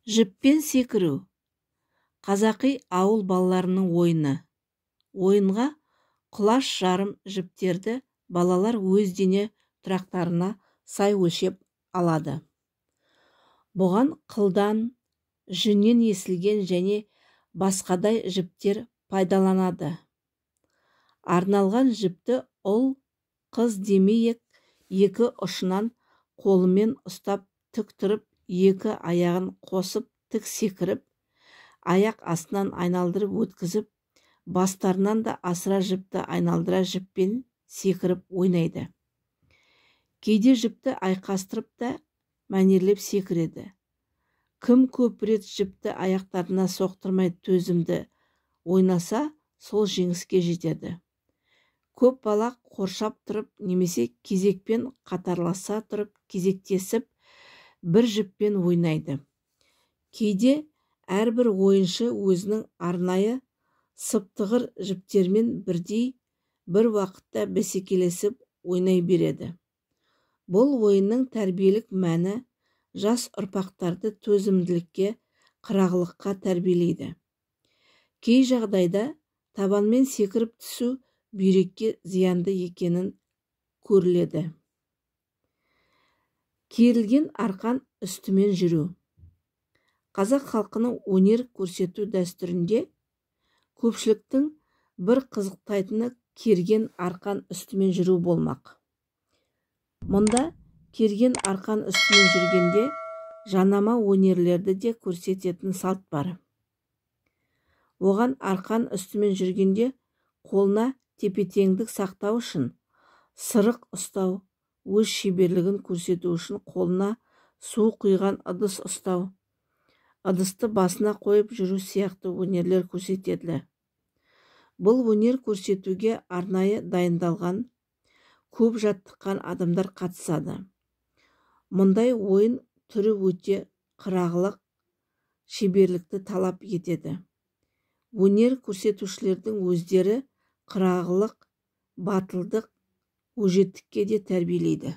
Жіппен секіру. Қазақи ауыл балаларының ойыны. Ойынға құлаш жарым жіптерді балалар өз дене тұрақтарына сай өлшеп алады. Бұған қылдан, жүннен есілген және басқадай жіптер пайдаланады. Арналған жіпті ұл, қыз демейік, екі ұшынан қолымен ұстап тік тұрып, екі аяғын қосып тік секіріп, аяқ астынан айналдырып өткізіп, бастарынан да асыра жіпті айналдыра жіппен секіріп ойнайды. Кейде жіпті айқастырып та мәнерлеп секіреді. Кім көп рет жіпті аяқтарына соқтырмай төзімді ойнаса, сол жеңіске жетеді. Көп бала қоршап тұрып, немесе кезекпен қатарласа тұрып, кезектесіп, бір жіппен ойнайды. Кейде әрбір ойыншы өзінің арнайы сыптығыр жіптермен бірдей бір уақытта бәсекелесіп ойнай береді. Бұл ойынның тәрбиелік мәні жас ұрпақтарды төзімділікке, қырағылыққа тәрбиелейді. Кей жағдайда табанмен секіріп түсу бүйрекке зиянды екенін көріледі. Керілген арқан үстімен жүру. Қазақ халқының өнер көрсету дәстүрінде көпшіліктің бір қызықтайтыны керген арқан үстімен жүру болмақ. Мұнда керген арқан үстімен жүргенде жанама өнерлерді де көрсететін салт бар. Оған арқан үстімен жүргенде қолына тепе-теңдік сақтау үшін, сырық ұстау, өз шеберлігін көрсету үшін қолына су құйған ыдыс ұстау, ыдысты басына қойып жүру сияқты өнерлер көрсетеді. Бұл өнер көрсетуге арнайы дайындалған, көп жаттыққан адамдар қатысады. Мұндай ойын түрі өте қырағылық, шеберлікті талап етеді. Өнер көрсетушілердің өздері қырағылық, батылдық, өжеттікке де тәрбиелейді.